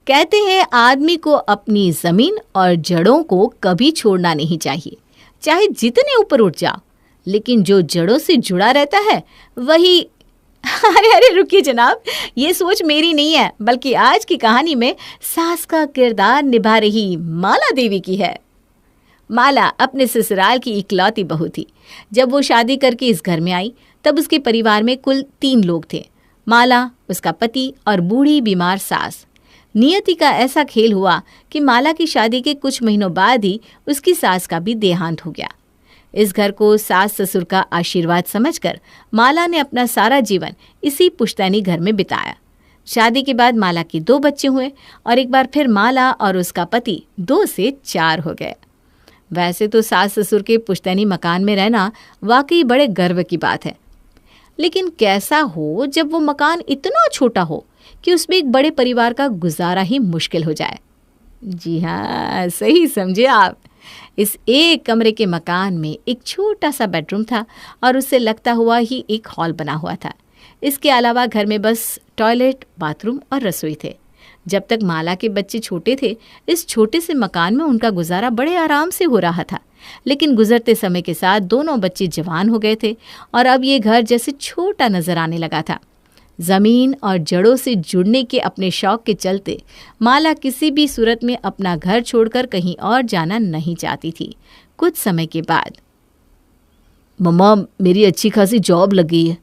कहते हैं आदमी को अपनी जमीन और जड़ों को कभी छोड़ना नहीं चाहिए, चाहे जितने ऊपर उठ जाओ, लेकिन जो जड़ों से जुड़ा रहता है वही अरे अरे रुकिए जनाब, ये सोच मेरी नहीं है, बल्कि आज की कहानी में सास का किरदार निभा रही माला देवी की है। माला अपने ससुराल की इकलौती बहू थी। जब वो शादी करके इस घर में आई तब उसके परिवार में कुल 3 लोग थे, माला, उसका पति और बूढ़ी बीमार सास। नियति का ऐसा खेल हुआ कि माला की शादी के कुछ महीनों बाद ही उसकी सास का भी देहांत हो गया। इस घर को सास ससुर का आशीर्वाद समझकर माला ने अपना सारा जीवन इसी पुश्तैनी घर में बिताया। शादी के बाद माला के 2 बच्चे हुए और एक बार फिर माला और उसका पति 2 से 4 हो गए। वैसे तो सास ससुर के पुश्तैनी मकान में रहना वाकई बड़े गर्व की बात है, लेकिन कैसा हो जब वो मकान इतना छोटा हो कि उसमें एक बड़े परिवार का गुजारा ही मुश्किल हो जाए। जी हाँ, सही समझे आप। इस एक कमरे के मकान में एक छोटा सा बेडरूम था और उससे लगता हुआ ही एक हॉल बना हुआ था। इसके अलावा घर में बस टॉयलेट, बाथरूम और रसोई थे। जब तक माला के बच्चे छोटे थे, इस छोटे से मकान में उनका गुजारा बड़े आराम से हो रहा था, लेकिन गुजरते समय के साथ दोनों बच्चे जवान हो गए थे और अब ये घर जैसे छोटा नजर आने लगा था। जमीन और जड़ों से जुड़ने के अपने शौक के चलते माला किसी भी सूरत में अपना घर छोड़कर कहीं और जाना नहीं चाहती थी। कुछ समय के बाद, मम्मा, मेरी अच्छी खासी जॉब लग गई है,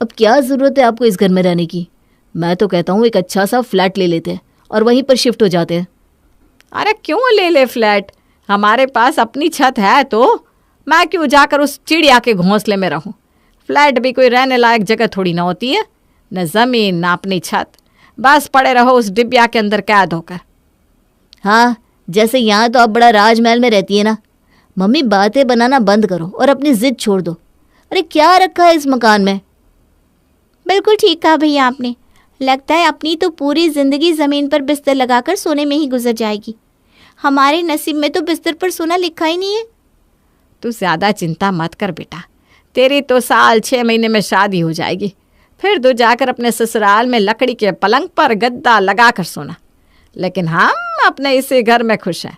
अब क्या ज़रूरत है आपको इस घर में रहने की? मैं तो कहता हूँ एक अच्छा सा फ्लैट ले लेते हैं और वहीं पर शिफ्ट हो जाते हैं। अरे क्यों ले फ्लैट, हमारे पास अपनी छत है तो मैं क्यों जाकर उस चिड़िया के घोंसले में रहूं? फ्लैट भी कोई रहने लायक जगह थोड़ी ना होती है, न ज़मीन न अपनी छत, बस पड़े रहो उस डिब्बिया के अंदर कैद होकर। हाँ, जैसे यहाँ तो आप बड़ा राजमहल में रहती है ना। मम्मी, बातें बनाना बंद करो और अपनी जिद छोड़ दो। अरे क्या रखा है इस मकान में? बिल्कुल ठीक कहा भैया आपने। लगता है अपनी तो पूरी जिंदगी ज़मीन पर बिस्तर लगाकर सोने में ही गुजर जाएगी। हमारे नसीब में तो बिस्तर पर सोना लिखा ही नहीं है। तू ज़्यादा चिंता मत कर बेटा, तेरी तो साल 6 महीने में शादी हो जाएगी, फिर तू जाकर अपने ससुराल में लकड़ी के पलंग पर गद्दा लगाकर सोना। लेकिन हम अपने इसी घर में खुश हैं,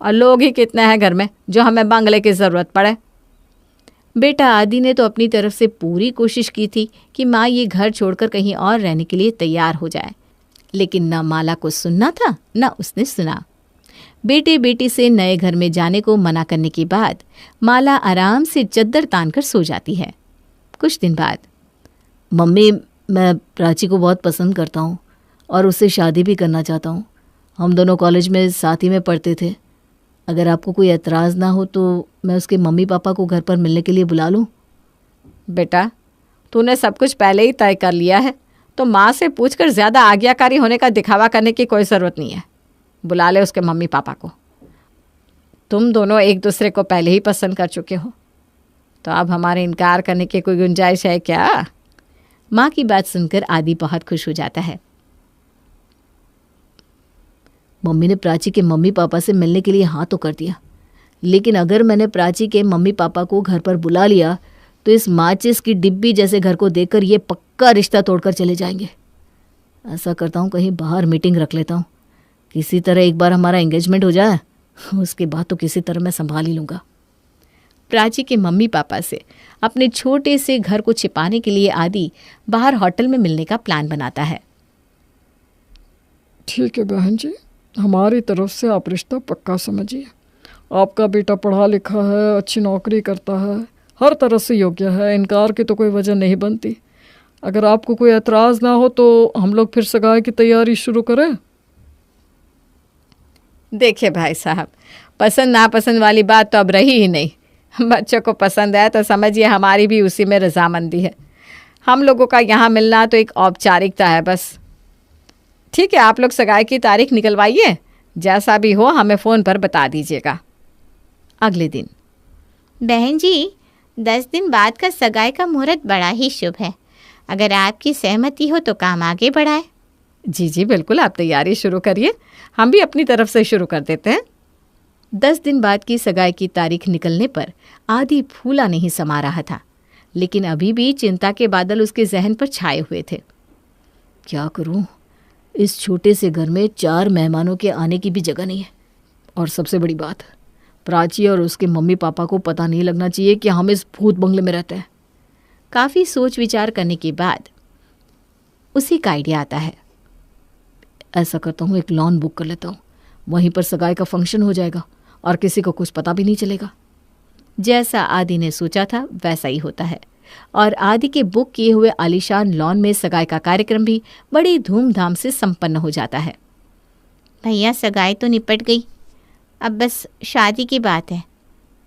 और लोग ही कितने हैं घर में जो हमें बंगले की ज़रूरत पड़े। बेटा आदि ने तो अपनी तरफ से पूरी कोशिश की थी कि माँ ये घर छोड़कर कहीं और रहने के लिए तैयार हो जाए, लेकिन न माला को सुनना था न उसने सुना। बेटे बेटी से नए घर में जाने को मना करने के बाद माला आराम से चद्दर तानकर सो जाती है। कुछ दिन बाद, मम्मी, मैं प्राची को बहुत पसंद करता हूँ और उससे शादी भी करना चाहता हूँ। हम दोनों कॉलेज में साथ ही में पढ़ते थे। अगर आपको कोई एतराज़ ना हो तो मैं उसके मम्मी पापा को घर पर मिलने के लिए बुला लूँ। बेटा, तूने सब कुछ पहले ही तय कर लिया है, तो माँ से पूछकर ज़्यादा आज्ञाकारी होने का दिखावा करने की कोई ज़रूरत नहीं है। बुला ले उसके मम्मी पापा को। तुम दोनों एक दूसरे को पहले ही पसंद कर चुके हो, तो अब हमारे इनकार करने की कोई गुंजाइश है क्या? माँ की बात सुनकर आदि बहुत खुश हो जाता है। मम्मी ने प्राची के मम्मी पापा से मिलने के लिए हाँ तो कर दिया, लेकिन अगर मैंने प्राची के मम्मी पापा को घर पर बुला लिया तो इस माचिस की डिब्बी जैसे घर को देखकर ये पक्का रिश्ता तोड़कर चले जाएंगे। ऐसा करता हूँ, कहीं बाहर मीटिंग रख लेता हूँ, किसी तरह एक बार हमारा एंगेजमेंट हो जाए, उसके बाद तो किसी तरह मैं संभाल ही लूँगा। प्राची के मम्मी पापा से अपने छोटे से घर को छिपाने के लिए आदि बाहर होटल में मिलने का प्लान बनाता है। ठीक है बहन जी, हमारी तरफ से आप रिश्ता पक्का समझिए। आपका बेटा पढ़ा लिखा है, अच्छी नौकरी करता है, हर तरह से योग्य है, इनकार की तो कोई वजह नहीं बनती। अगर आपको कोई एतराज़ ना हो तो हम लोग फिर सगाई की तैयारी शुरू करें। देखिए भाई साहब, पसंद नापसंद वाली बात तो अब रही ही नहीं। बच्चों को पसंद है तो समझिए हमारी भी उसी में रजामंदी है। हम लोगों का यहाँ मिलना तो एक औपचारिकता है बस। ठीक है, आप लोग सगाई की तारीख निकलवाइए, जैसा भी हो हमें फ़ोन पर बता दीजिएगा। अगले दिन, बहन जी, 10 दिन बाद का सगाई का मुहूर्त बड़ा ही शुभ है। अगर आपकी सहमति हो तो काम आगे बढ़ाएं। जी जी बिल्कुल, आप तैयारी शुरू करिए, हम भी अपनी तरफ से शुरू कर देते हैं। 10 दिन बाद की सगाई की तारीख निकलने पर आदि फूला नहीं समा रहा था, लेकिन अभी भी चिंता के बादल उसके जहन पर छाए हुए थे। क्या करूं? इस छोटे से घर में 4 मेहमानों के आने की भी जगह नहीं है। और सबसे बड़ी बात, प्राची और उसके मम्मी पापा को पता नहीं लगना चाहिए कि हम इस भूत बंगले में रहते हैं। काफ़ी सोच विचार करने के बाद उसी का आइडिया आता है। ऐसा करता हूँ, एक लॉन बुक कर लेता हूँ, वहीं पर सगाई का फंक्शन हो जाएगा और किसी को कुछ पता भी नहीं चलेगा। जैसा आदि ने सोचा था वैसा ही होता है और आदि के बुक किए हुए आलीशान लॉन में सगाई का कार्यक्रम भी बड़ी धूमधाम से संपन्न हो जाता है। भैया सगाई तो निपट गई, अब बस शादी की बात है।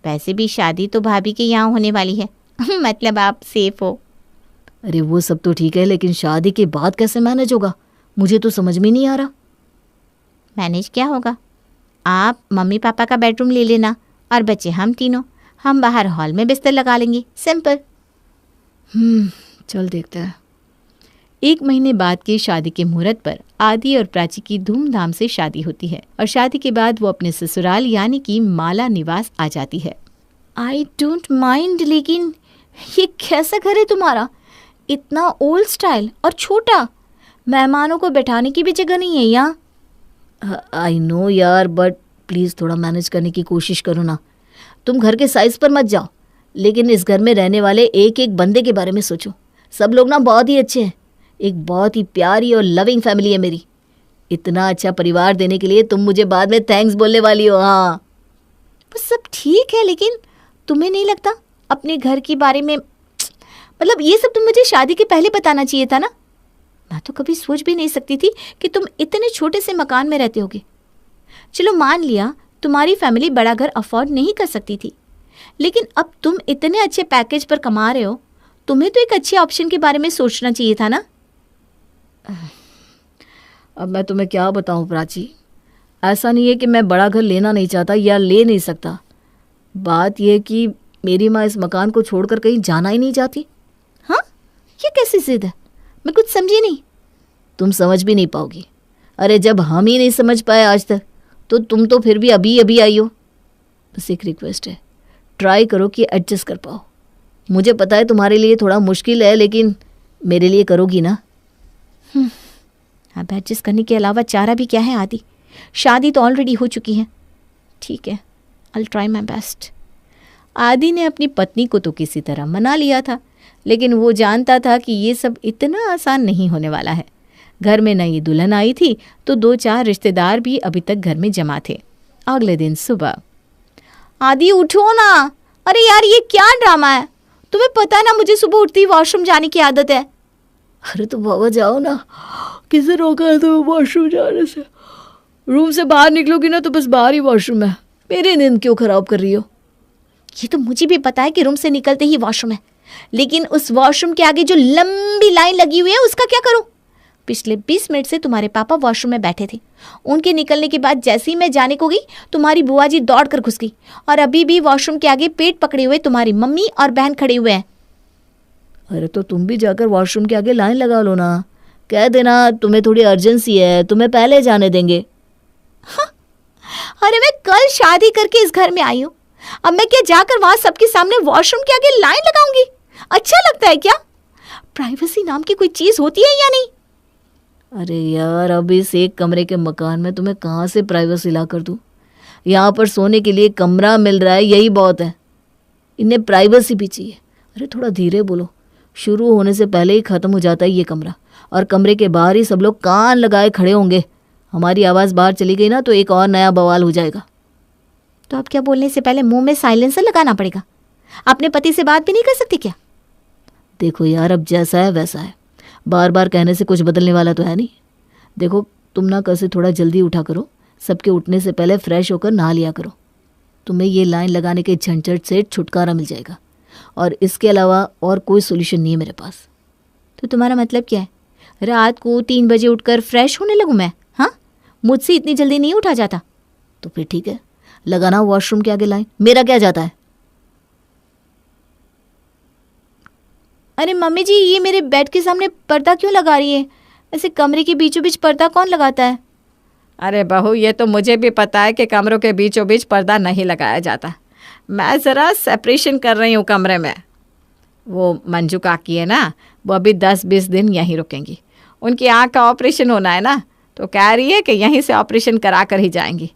वैसे भी शादी तो भाभी के यहाँ होने वाली है मतलब आप सेफ हो। अरे वो सब तो ठीक है, लेकिन शादी के बाद कैसे मैनेज होगा, मुझे तो समझ में नहीं आ रहा। मैनेज क्या होगा, आप मम्मी पापा का बेडरूम ले लेना और बच्चे हम तीनों, हम बाहर हॉल में बिस्तर लगा लेंगे, सिंपल। चल देखते हैं। 1 महीने बाद की शादी के मुहूर्त पर आदि और प्राची की धूमधाम से शादी होती है और शादी के बाद वो अपने ससुराल यानी कि माला निवास आ जाती है। आई डोंट माइंड, लेकिन ये कैसा घर है तुम्हारा, इतना ओल्ड स्टाइल और छोटा, मेहमानों को बैठाने की भी जगह नहीं है यहाँ। आई नो यार, बट प्लीज़ थोड़ा मैनेज करने की कोशिश करो ना। तुम घर के साइज़ पर मत जाओ, लेकिन इस घर में रहने वाले एक एक बंदे के बारे में सोचो। सब लोग ना बहुत ही अच्छे हैं, एक बहुत ही प्यारी और लविंग फैमिली है मेरी। इतना अच्छा परिवार देने के लिए तुम मुझे बाद में थैंक्स बोलने वाली हो। हाँ वो सब ठीक है, लेकिन तुम्हें नहीं लगता अपने घर के बारे में, मतलब ये सब तुम मुझे शादी के पहले बताना चाहिए था ना। मैं तो कभी सोच भी नहीं सकती थी कि तुम इतने छोटे से मकान में रहते होगे। चलो मान लिया तुम्हारी फैमिली बड़ा घर अफोर्ड नहीं कर सकती थी, लेकिन अब तुम इतने अच्छे पैकेज पर कमा रहे हो, तुम्हें तो एक अच्छे ऑप्शन के बारे में सोचना चाहिए था ना। अब मैं तुम्हें क्या बताऊं प्राची, ऐसा नहीं है कि मैं बड़ा घर लेना नहीं चाहता या ले नहीं सकता। बात यह कि मेरी माँ इस मकान को छोड़कर कहीं जाना ही नहीं चाहती। हाँ, ये कैसी जिद है, मैं कुछ समझी नहीं। तुम समझ भी नहीं पाओगी। अरे जब हम ही नहीं समझ पाए आज तक, तो तुम तो फिर भी अभी अभी आई हो। बस एक रिक्वेस्ट है, ट्राई करो कि एडजस्ट कर पाओ। मुझे पता है तुम्हारे लिए थोड़ा मुश्किल है, लेकिन मेरे लिए करोगी ना। अब एडजस्ट करने के अलावा चारा भी क्या है आदि, शादी तो ऑलरेडी हो चुकी है। ठीक है, आई ट्राई माई बेस्ट। आदि ने अपनी पत्नी को तो किसी तरह मना लिया था, लेकिन वो जानता था कि ये सब इतना आसान नहीं होने वाला है। घर में नई दुल्हन आई थी तो 2-4 रिश्तेदार भी अभी तक घर में जमा थे। अगले दिन सुबह, आदि उठो ना। अरे यार ये क्या ड्रामा है, तुम्हें पता है ना मुझे सुबह उठती ही वॉशरूम जाने की आदत है। अरे तो बाबा जाओ ना, किसे रोका है तो वॉशरूम जाने से? रूम से बाहर निकलोगी ना तो बस बाहर ही वॉशरूम है। मेरी नींद क्यों खराब कर रही हो? ये तो मुझे भी पता है कि रूम से निकलते ही वॉशरूम है, लेकिन उस वॉशरूम के आगे जो लंबी लाइन लगी हुई है उसका क्या करूं? पिछले 20 मिनट से तुम्हारे पापा वॉशरूम में बैठे थे। उनके निकलने के बाद जैसे ही मैं जाने को गई, तुम्हारी बुआ जी दौड़ कर घुस गई और अभी भी वॉशरूम के आगे पेट पकड़े हुए तुम्हारी मम्मी और बहन खड़े हुए हैं। अरे तो तुम भी जाकर वॉशरूम के आगे लाइन लगा लो ना, कह देना तुम्हें थोड़ी अर्जेंसी है, तुम्हें पहले जाने देंगे। हाँ, अरे मैं कल शादी करके इस घर में आई हूँ, अब मैं क्या जाकर वहां सबके सामने वॉशरूम के आगे लाइन लगाऊंगी? अच्छा लगता है क्या? प्राइवेसी नाम की कोई चीज होती है या नहीं? अरे यार, अब इस एक कमरे के मकान में तुम्हें कहाँ से प्राइवेसी ला कर दूँ? यहाँ पर सोने के लिए कमरा मिल रहा है, यही बहुत है। इन्हें प्राइवेसी भी चाहिए। अरे थोड़ा धीरे बोलो, शुरू होने से पहले ही ख़त्म हो जाता है ये कमरा, और कमरे के बाहर ही सब लोग कान लगाए खड़े होंगे। हमारी आवाज़ बाहर चली गई ना तो एक और नया बवाल हो जाएगा। तो अब क्या बोलने से पहले मुंह में साइलेंसर लगाना पड़ेगा? अपने पति से बात भी नहीं कर सकती क्या? देखो यार, अब जैसा है वैसा है, बार बार कहने से कुछ बदलने वाला तो है नहीं। देखो तुम ना कल से थोड़ा जल्दी उठा करो, सबके उठने से पहले फ्रेश होकर नहा लिया करो। तुम्हें ये लाइन लगाने के झंझट से छुटकारा मिल जाएगा, और इसके अलावा और कोई सोल्यूशन नहीं है मेरे पास। तो तुम्हारा मतलब क्या है? रात को 3 बजे उठकर फ्रेश होने लगूं मैं? हाँ, मुझसे इतनी जल्दी नहीं उठा जाता। तो फिर ठीक है, लगाना वॉशरूम के आगे लाइन, मेरा क्या जाता है। अरे मम्मी जी, ये मेरे बेड के सामने पर्दा क्यों लगा रही है? ऐसे कमरे के बीचों बीच पर्दा कौन लगाता है? अरे बहू, ये तो मुझे भी पता है कि कमरों के बीचों बीच पर्दा नहीं लगाया जाता। मैं ज़रा सेपरेशन कर रही हूँ कमरे में। वो मंजू काकी है ना, वो अभी 10-20 दिन यहीं रुकेंगी। उनकी आँख का ऑपरेशन होना है ना, तो कह रही है कि यहीं से ऑपरेशन करा कर ही जाएंगी।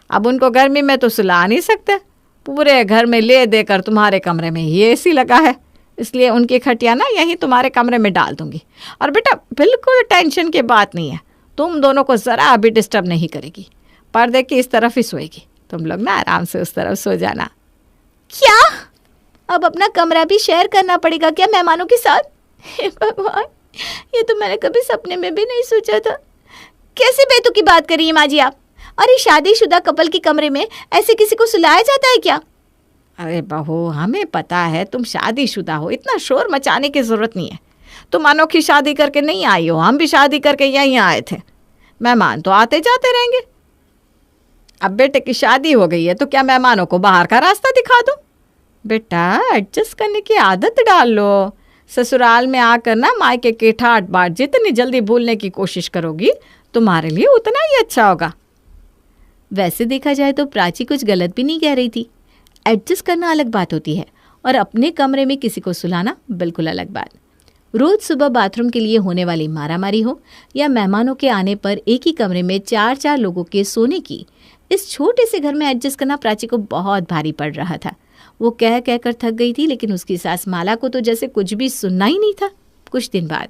अब उनको गर्मी में तो सुला नहीं सकते, पूरे घर में ले देकर तुम्हारे कमरे में ही एसी लगा है, इसलिए उनकी खटिया ना यहीं तुम्हारे कमरे में डाल दूंगी। और बेटा बिल्कुल टेंशन की बात नहीं है, तुम दोनों को ज़रा अभी डिस्टर्ब नहीं करेगी, पर्दे की इस तरफ ही सोएगी, तुम लोग ना आराम से उस तरफ सो जाना। क्या अब अपना कमरा भी शेयर करना पड़ेगा क्या मेहमानों के साथ? हे भगवान, ये तो मैंने कभी सपने में भी नहीं सोचा था। कैसे बेतुकी बात कर रही है माँ जी आप? अरे शादीशुदा कपल के कमरे में ऐसे किसी को सुलाया जाता है क्या? अरे बहू, हमें पता है तुम शादीशुदा हो, इतना शोर मचाने की ज़रूरत नहीं है। तुम अनोखी शादी करके नहीं आई हो, हम भी शादी करके यहीं आए थे, मेहमान तो आते जाते रहेंगे। अब बेटे की शादी हो गई है तो क्या मेहमानों को बाहर का रास्ता दिखा दूं? बेटा एडजस्ट करने की आदत डाल लो। ससुराल में आकर ना मायके के ठाट बाट जितनी जल्दी भूलने की कोशिश करोगी तुम्हारे लिए उतना ही अच्छा होगा। वैसे देखा जाए तो प्राची कुछ गलत भी नहीं कह रही थी। एडजस्ट करना अलग बात होती है और अपने कमरे में किसी को सुलाना बिल्कुल अलग बात। रोज सुबह बाथरूम के लिए होने वाली मारामारी हो या मेहमानों के आने पर एक ही कमरे में 4-4 लोगों के सोने की, इस छोटे से घर में एडजस्ट करना प्राची को बहुत भारी पड़ रहा था। वो कह कह कर थक गई थी, लेकिन उसकी सास माला को तो जैसे कुछ भी सुनना ही नहीं था। कुछ दिन बाद,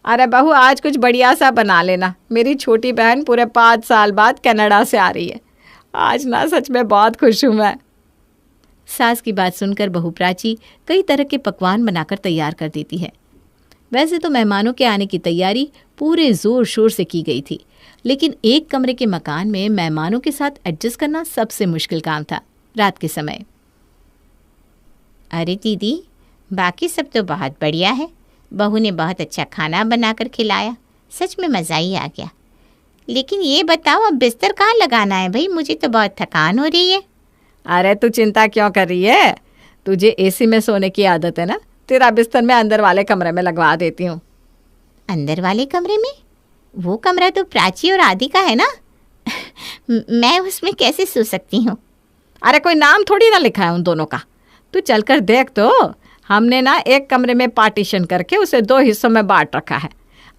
अरे बहू आज कुछ बढ़िया सा बना लेना, मेरी छोटी बहन पूरे 5 साल बाद कनाडा से आ रही है, आज ना सच में बहुत खुश हूँ मैं। सास की बात सुनकर बहू प्राची कई तरह के पकवान बनाकर तैयार कर देती है। वैसे तो मेहमानों के आने की तैयारी पूरे जोर शोर से की गई थी, लेकिन एक कमरे के मकान में मेहमानों के साथ एडजस्ट करना सबसे मुश्किल काम था रात के समय। अरे दीदी, बाकी सब तो बहुत बढ़िया है, बहू ने बहुत अच्छा खाना बनाकर खिलाया, सच में मज़ा ही आ गया। लेकिन ये बताओ अब बिस्तर कहाँ लगाना है भाई, मुझे तो बहुत थकान हो रही है। अरे तू चिंता क्यों कर रही है, तुझे एसी में सोने की आदत है ना, तेरा बिस्तर मैं अंदर वाले कमरे में लगवा देती हूँ। अंदर वाले कमरे में? वो कमरा तो प्राची और आदि का है ना मैं उसमें कैसे सो सकती हूँ? अरे कोई नाम थोड़ी ना लिखा है उन दोनों का, तू चलकर देख तो। हमने ना एक कमरे में पार्टीशन करके उसे 2 हिस्सों में बांट रखा है।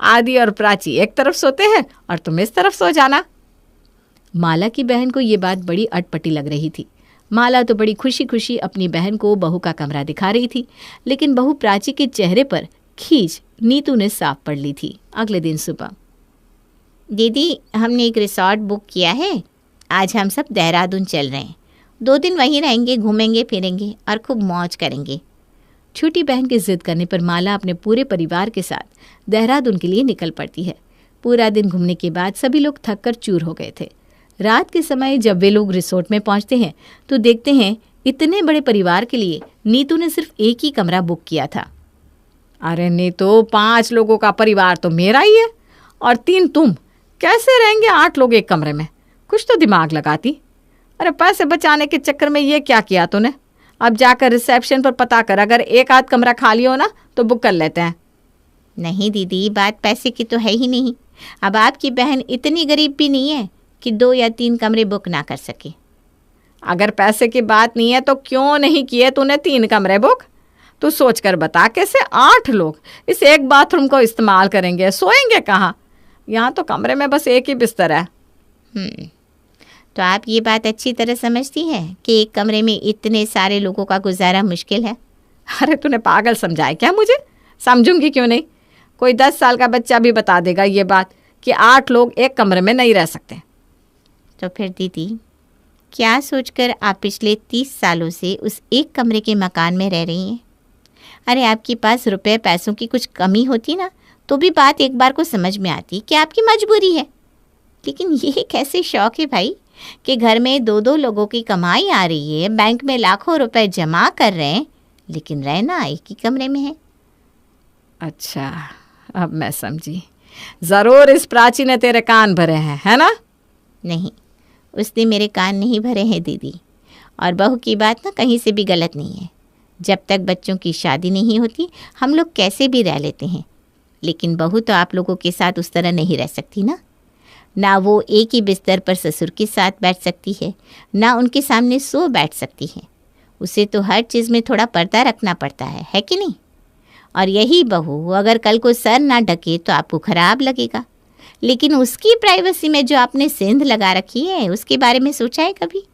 आदि और प्राची एक तरफ सोते हैं और तुम इस तरफ सो जाना। माला की बहन को ये बात बड़ी अटपटी लग रही थी। माला तो बड़ी खुशी खुशी अपनी बहन को बहू का कमरा दिखा रही थी, लेकिन बहू प्राची के चेहरे पर खींच नीतू ने साफ पढ़ ली थी। अगले दिन सुबह, दीदी हमने एक रिसॉर्ट बुक किया है, आज हम सब देहरादून चल रहे हैं, 2 दिन वहीं रहेंगे, घूमेंगे फिरेंगे और खूब मौज करेंगे। छोटी बहन के जिद करने पर माला अपने पूरे परिवार के साथ देहरादून के लिए निकल पड़ती है। पूरा दिन घूमने के बाद सभी लोग थक कर चूर हो गए थे। रात के समय जब वे लोग रिसोर्ट में पहुंचते हैं तो देखते हैं इतने बड़े परिवार के लिए नीतू ने सिर्फ एक ही कमरा बुक किया था। अरे नीतू, 5 लोगों का परिवार तो मेरा ही है और 3 तुम, कैसे रहेंगे 8 लोग एक कमरे में? कुछ तो दिमाग लगाती। अरे पैसे बचाने के चक्कर में ये क्या किया तूने? अब जाकर रिसेप्शन पर पता कर, अगर एक आध कमरा खाली हो ना तो बुक कर लेते हैं। नहीं दीदी, बात पैसे की तो है ही नहीं। अब आपकी बहन इतनी गरीब भी नहीं है कि 2 या 3 कमरे बुक ना कर सके। अगर पैसे की बात नहीं है तो क्यों नहीं किए तूने 3 कमरे बुक? तू सोच कर बता, कैसे 8 लोग इस एक बाथरूम को इस्तेमाल करेंगे? सोएंगे कहाँ? यहाँ तो कमरे में बस एक ही बिस्तर है। तो आप ये बात अच्छी तरह समझती हैं कि एक कमरे में इतने सारे लोगों का गुजारा मुश्किल है। अरे तूने पागल समझा है क्या मुझे? समझूंगी क्यों नहीं, कोई 10 साल का बच्चा भी बता देगा ये बात कि 8 लोग एक कमरे में नहीं रह सकते। तो फिर दीदी, क्या सोचकर आप पिछले 30 सालों से उस एक कमरे के मकान में रह रही हैं? अरे आपके पास रुपए पैसों की कुछ कमी होती ना तो भी बात एक बार को समझ में आती कि आपकी मजबूरी है। लेकिन ये कैसे शौक है भाई कि घर में 2-2 लोगों की कमाई आ रही है, बैंक में लाखों रुपए जमा कर रहे हैं, लेकिन रहना एक ही कमरे में है। अच्छा, अब मैं समझी। ज़रूर इस प्राची ने तेरे कान भरे हैं, है ना? नहीं, उसने मेरे कान नहीं भरे हैं दीदी। और बहू की बात ना कहीं से भी गलत नहीं है। जब तक बच्चों की शादी नहीं होती हम लोग कैसे भी रह लेते हैं, लेकिन बहू तो आप लोगों के साथ उस तरह नहीं रह सकती ना वो एक ही बिस्तर पर ससुर के साथ बैठ सकती है, ना उनके सामने सो बैठ सकती है। उसे तो हर चीज़ में थोड़ा पर्दा रखना पड़ता है कि नहीं? और यही बहू अगर कल को सर ना ढके तो आपको खराब लगेगा। लेकिन उसकी प्राइवेसी में जो आपने सेंध लगा रखी है उसके बारे में सोचा है कभी?